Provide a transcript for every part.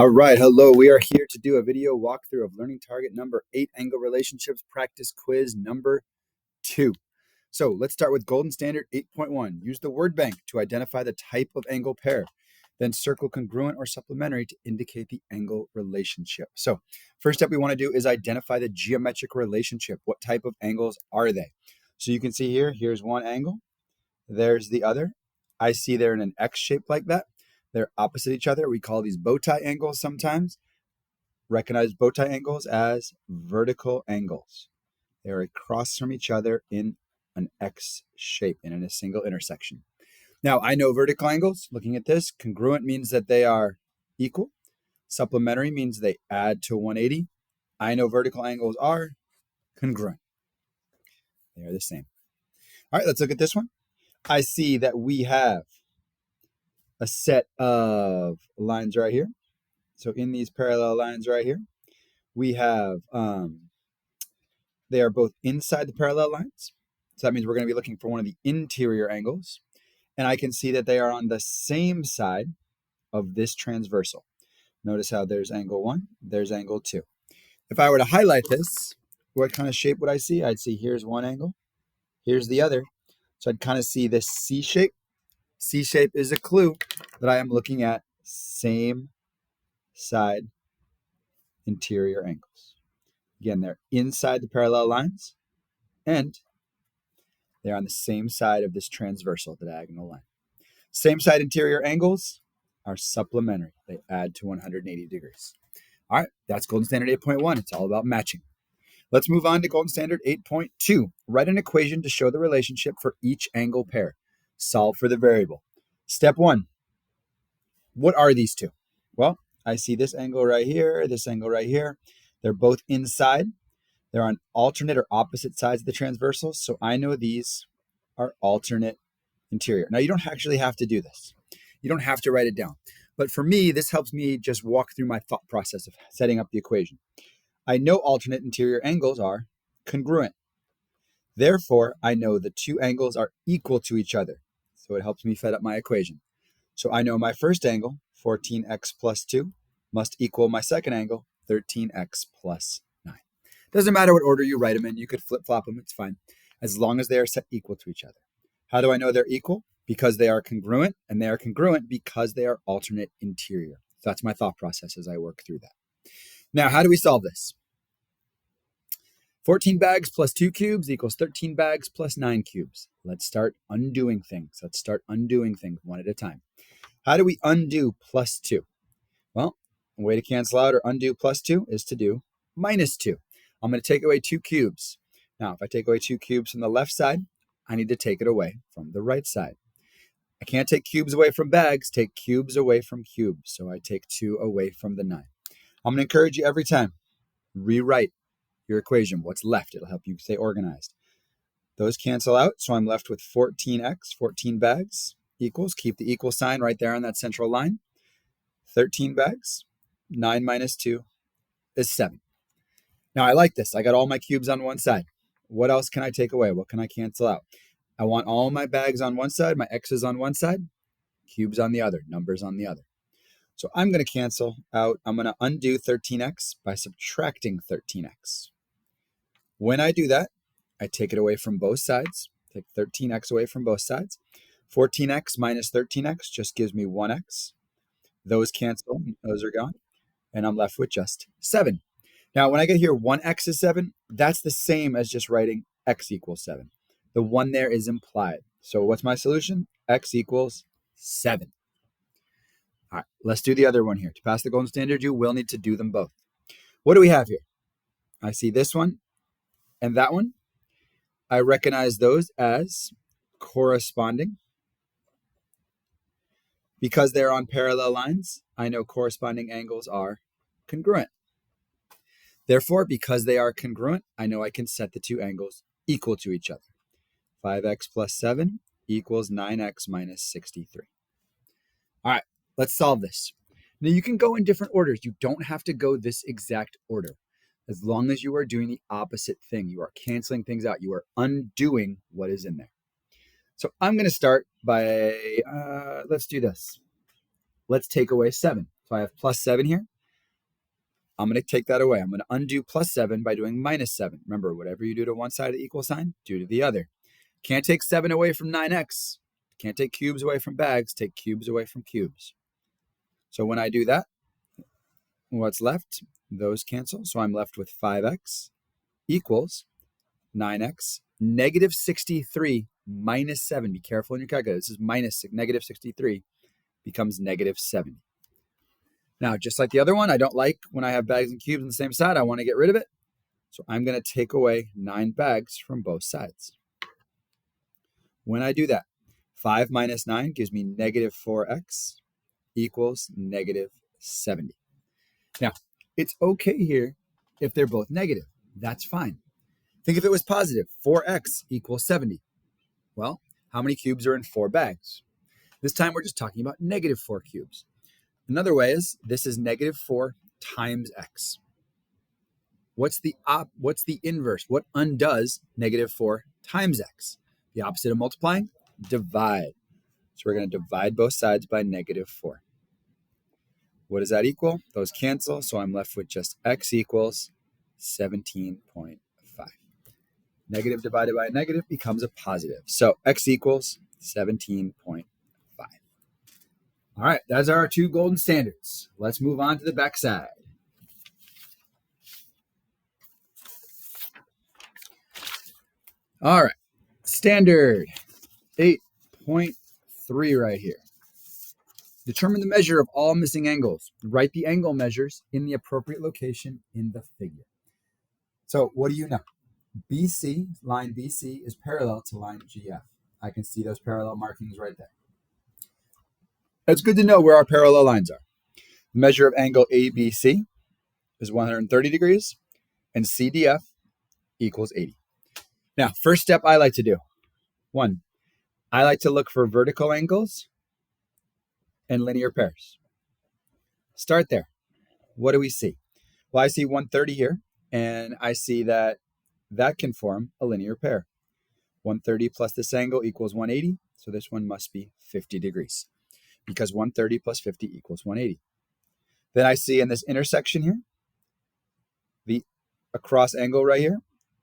All right, hello. We are here to do a video walkthrough of learning target number 8, angle relationships practice quiz number 2. So let's start with golden standard 8.1. Use the word bank to identify the type of angle pair. Then circle congruent or supplementary to indicate the angle relationship. So first step we want to do is identify the geometric relationship. What type of angles are they? So you can see here, here's one angle. There's the other. I see they're in an X shape like that. They're opposite each other. We call these bow tie angles sometimes. Recognize bow tie angles as vertical angles. They're across from each other in an X shape and in a single intersection. Now, I know vertical angles. Looking at this, congruent means that they are equal. Supplementary means they add to 180. I know vertical angles are congruent. They are the same. All right, let's look at this one. I see that we have a set of lines right here. So in these parallel lines right here, we have, they are both inside the parallel lines. So that means we're going to be looking for one of the interior angles. And I can see that they are on the same side of this transversal. Notice how there's angle 1, there's angle 2. If I were to highlight this, what kind of shape would I see? I'd see here's one angle, here's the other. So I'd kind of see this C shape. C shape is a clue that I am looking at same side interior angles. Again, they're inside the parallel lines and they're on the same side of this transversal, the diagonal line. Same side interior angles are supplementary. They add to 180 degrees. All right, that's Golden Standard 8.1. It's all about matching. Let's move on to Golden Standard 8.2. Write an equation to show the relationship for each angle pair. Solve for the variable. Step 1. What are these two? Well, I see this angle right here, this angle right here. They're both inside. They're on alternate or opposite sides of the transversal, so I know these are alternate interior. Now, you don't actually have to do this. You don't have to write it down. But for me, this helps me just walk through my thought process of setting up the equation. I know alternate interior angles are congruent. Therefore, I know the two angles are equal to each other. So it helps me set up my equation. So I know my first angle, 14x plus 2, must equal my second angle, 13x plus 9. Doesn't matter what order you write them in. You could flip-flop them. It's fine, as long as they are set equal to each other. How do I know they're equal? Because they are congruent, and they are congruent because they are alternate interior. So that's my thought process as I work through that. Now, how do we solve this? 14 bags plus 2 cubes equals 13 bags plus 9 cubes. Let's start undoing things. Let's start undoing things one at a time. How do we undo plus 2? Well, a way to cancel out or undo plus 2 is to do minus 2. I'm going to take away 2 cubes. Now, if I take away 2 cubes from the left side, I need to take it away from the right side. I can't take cubes away from bags, take cubes away from cubes. So I take 2 away from the 9. I'm going to encourage you every time, rewrite your equation. What's left? It'll help you stay organized. Those cancel out, so I'm left with 14x, 14 bags, equals, keep the equal sign right there on that central line. 13 bags, 9 minus 2 is 7. Now I like this. I got all my cubes on one side. What else can I take away? What can I cancel out? I want all my bags on one side, my x's on one side, cubes on the other, numbers on the other. So I'm going to cancel out, I'm going to undo 13x by subtracting 13x. When I do that, I take it away from both sides, take 13x away from both sides. 14x minus 13x just gives me 1x. Those cancel, those are gone, and I'm left with just 7. Now, when I get here, 1x is 7, that's the same as just writing x equals 7. The 1 there is implied. So what's my solution? X equals 7. All right, let's do the other one here. To pass the golden standard, you will need to do them both. What do we have here? I see this one and that one. I recognize those as corresponding. Because they're on parallel lines, I know corresponding angles are congruent. Therefore, because they are congruent, I know I can set the two angles equal to each other. 5x plus 7 equals 9x minus 63. All right, let's solve this. Now, you can go in different orders. You don't have to go this exact order. As long as you are doing the opposite thing, you are canceling things out. You are undoing what is in there. So I'm going to start by, let's do this. Let's take away 7. So I have plus 7 here. I'm going to take that away. I'm going to undo plus 7 by doing minus 7. Remember, whatever you do to one side of the equal sign, do to the other. Can't take 7 away from 9x. Can't take cubes away from bags. Take cubes away from cubes. So when I do that, what's left? Those cancel. So I'm left with 5x equals 9x, negative 63 minus 7. Be careful in your calculator. This is minus negative 63 becomes negative 70. Now, just like the other one, I don't like when I have bags and cubes on the same side. I want to get rid of it. So I'm going to take away 9 bags from both sides. When I do that, 5 minus 9 gives me negative 4x equals negative 70. Now, it's okay here if they're both negative. That's fine. Think if it was positive, 4x equals 70. Well, how many cubes are in 4 bags? This time we're just talking about negative 4 cubes. Another way is this is negative 4 times x. What's the inverse? What undoes negative 4 times x? The opposite of multiplying? Divide. So we're going to divide both sides by negative 4. What does that equal? Those cancel, so I'm left with just x equals 17.5. Negative divided by a negative becomes a positive. So x equals 17.5. All right, those are our 2 golden standards. Let's move on to the back side. All right, standard 8.3 right here. Determine the measure of all missing angles. Write the angle measures in the appropriate location in the figure. So what do you know? BC, line BC is parallel to line GF. I can see those parallel markings right there. It's good to know where our parallel lines are. The measure of angle ABC is 130 degrees, and CDF equals 80. Now, first step I like to do. 1, I like to look for vertical angles and linear pairs. Start there. What do we see? Well, I see 130 here, and I see that can form a linear pair. 130 plus this angle equals 180, so this one must be 50 degrees, because 130 plus 50 equals 180. Then I see in this intersection here, the across angle right here,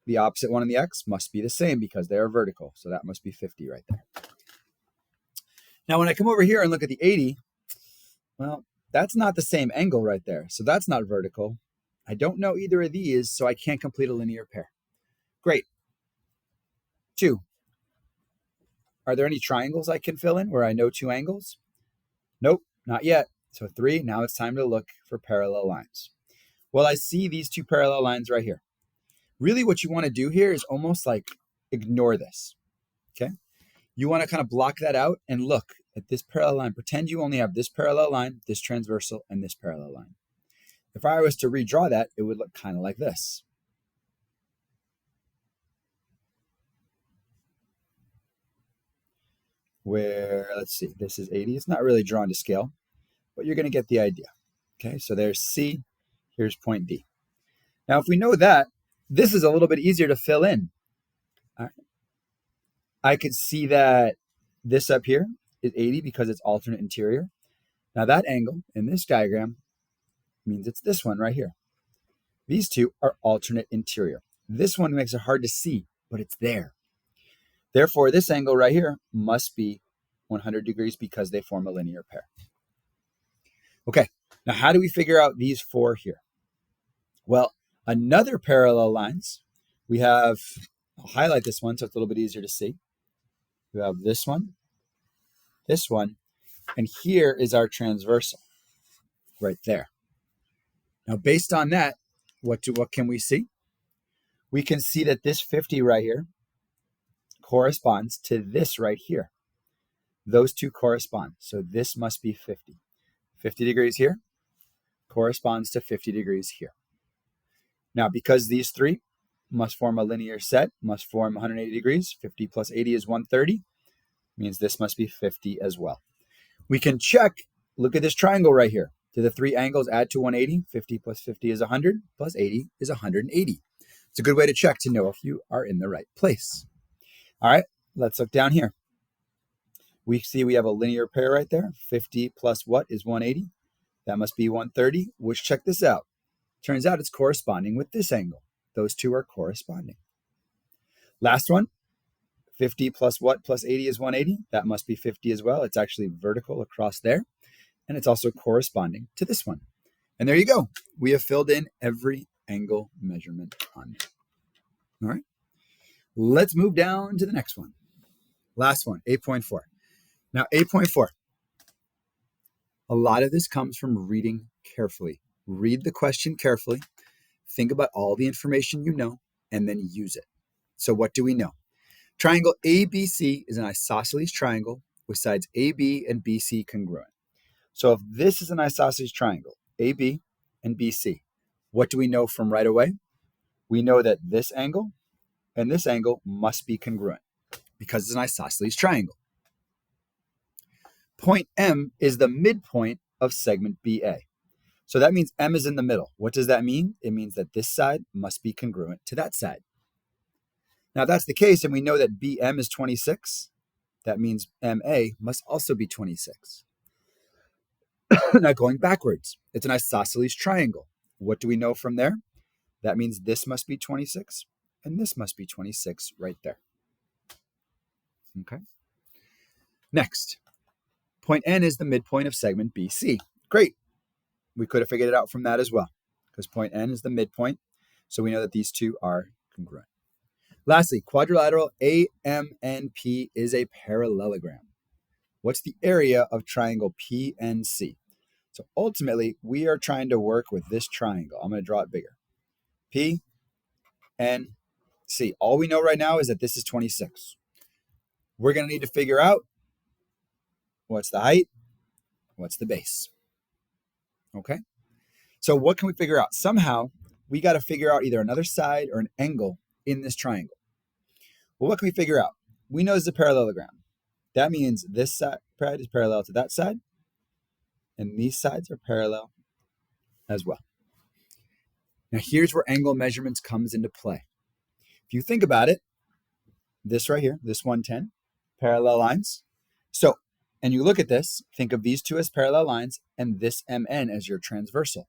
the opposite one in the x must be the same because they are vertical, so that must be 50 right there. Now, when I come over here and look at the 80, well, that's not the same angle right there, so that's not vertical. I don't know either of these, so I can't complete a linear pair. Great. 2, are there any triangles I can fill in where I know 2 angles? Nope, not yet. So 3, now it's time to look for parallel lines. Well, I see these 2 parallel lines right here. Really what you want to do here is almost like ignore this, okay? You want to kind of block that out and look at this parallel line. Pretend you only have this parallel line, this transversal, and this parallel line. If I was to redraw that, it would look kind of like this. Where, let's see, this is 80. It's not really drawn to scale, but you're going to get the idea. Okay, so there's C, here's point D. Now, if we know that, this is a little bit easier to fill in. All right. I could see that this up here is 80 because it's alternate interior. Now, that angle in this diagram means it's this one right here. These 2 are alternate interior. This one makes it hard to see, but it's there. Therefore, this angle right here must be 100 degrees because they form a linear pair. Okay, now how do we figure out these 4 here? Well, another parallel lines, we have, I'll highlight this one so it's a little bit easier to see. We have this one, and here is our transversal right there. Now, based on that, what can we see? We can see that this 50 right here corresponds to this right here. Those 2 correspond, so this must be 50. 50 degrees here corresponds to 50 degrees here. Now, because these 3 must form a linear set, must form 180 degrees, 50 plus 80 is 130, means this must be 50 as well. We can check, look at this triangle right here. Do the 3 angles add to 180? 50 plus 50 is 100, plus 80 is 180. It's a good way to check to know if you are in the right place. All right, let's look down here. We see we have a linear pair right there. 50 plus what is 180? That must be 130, which, check this out. Turns out it's corresponding with this angle. Those two are corresponding. Last one, 50 plus what plus 80 is 180. That must be 50 as well. It's actually vertical across there. And it's also corresponding to this one. And there you go. We have filled in every angle measurement on there. All right. Let's move down to the next one. Last one, 8.4. Now, 8.4. A lot of this comes from reading carefully. Read the question carefully. Think about all the information you know, and then use it. So what do we know? Triangle ABC is an isosceles triangle with sides AB and BC congruent. So if this is an isosceles triangle, AB and BC, what do we know from right away? We know that this angle and this angle must be congruent because it's an isosceles triangle. Point M is the midpoint of segment BA. So that means M is in the middle. What does that mean? It means that this side must be congruent to that side. Now, if that's the case, and we know that BM is 26, that means MA must also be 26. Now, going backwards, it's an isosceles triangle. What do we know from there? That means this must be 26, and this must be 26 right there. Okay. Next, point N is the midpoint of segment BC. Great. We could have figured it out from that as well, because point N is the midpoint, so we know that these two are congruent. Lastly, quadrilateral AMNP is a parallelogram. What's the area of triangle PNC? So ultimately, we are trying to work with this triangle. I'm going to draw it bigger. PNC. All we know right now is that this is 26. We're going to need to figure out what's the height, what's the base. Okay? So what can we figure out? Somehow, we got to figure out either another side or an angle in this triangle. Well, what can we figure out? We know it's a parallelogram. That means this side is parallel to that side, and these sides are parallel as well. Now, here's where angle measurements comes into play. If you think about it, this right here, this 110, parallel lines. So, and you look at this, think of these two as parallel lines, and this MN as your transversal.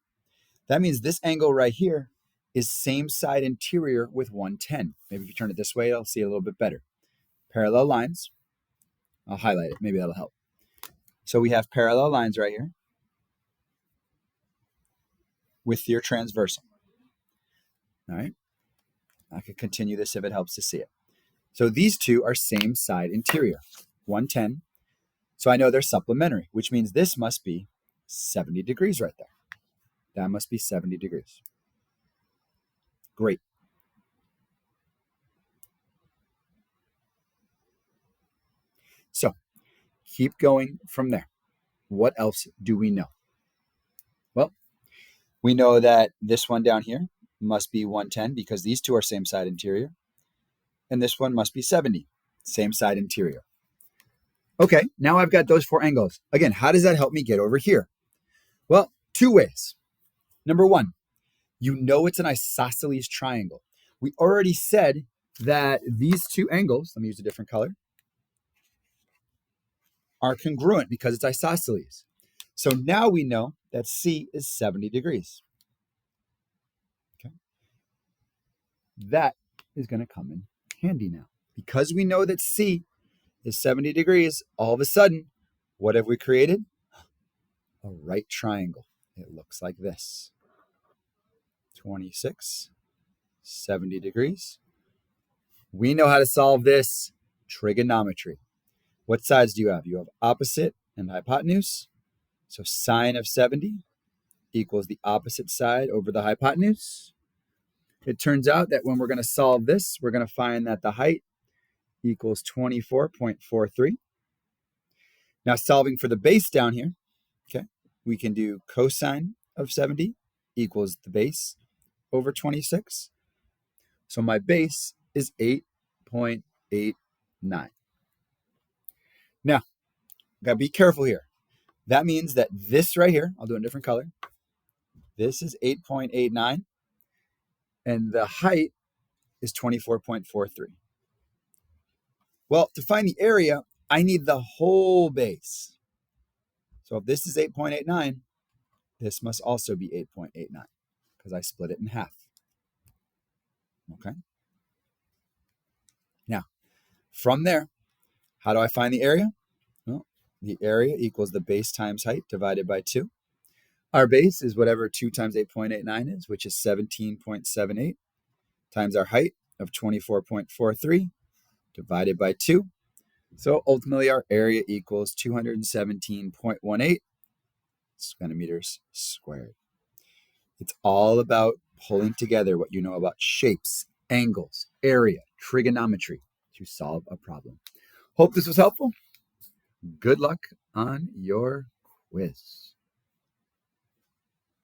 That means this angle right here is same side interior with 110. Maybe if you turn it this way, I'll see a little bit better. Parallel lines. I'll highlight it. Maybe that'll help. So we have parallel lines right here with your transversal. All right. I could continue this if it helps to see it. So these two are same side interior, 110. So I know they're supplementary, which means this must be 70 degrees right there. That must be 70 degrees. Great. So keep going from there. What else do we know? Well, we know that this one down here must be 110 because these two are same side interior. And this one must be 70, same side interior. Okay, now I've got those four angles. Again, how does that help me get over here? Well, two ways. Number one, you know it's an isosceles triangle. We already said that these two angles, let me use a different color, are congruent because it's isosceles. So now we know that C is 70 degrees. Okay. That is going to come in handy now. Because we know that C is 70 degrees, all of a sudden, what have we created? A right triangle. It looks like this. 26, 70 degrees. We know how to solve this. Trigonometry. What sides do you have? You have opposite and hypotenuse. So sine of 70 equals the opposite side over the hypotenuse. It turns out that when we're going to solve this, we're going to find that the height equals 24.43. Now solving for the base down here, okay, we can do cosine of 70 equals the base over 26. So my base is 8.89. Now, gotta be careful here. That means that this right here, I'll do a different color. This is 8.89, and the height is 24.43. Well, to find the area, I need the whole base. So if this is 8.89, this must also be 8.89 because I split it in half. Okay. Now, from there, how do I find the area? Well, the area equals the base times height divided by 2. Our base is whatever 2 times 8.89 is, which is 17.78, times our height of 24.43 divided by 2. So ultimately, our area equals 217.18 centimeters squared. It's all about pulling together what you know about shapes, angles, area, trigonometry to solve a problem. Hope this was helpful. Good luck on your quiz.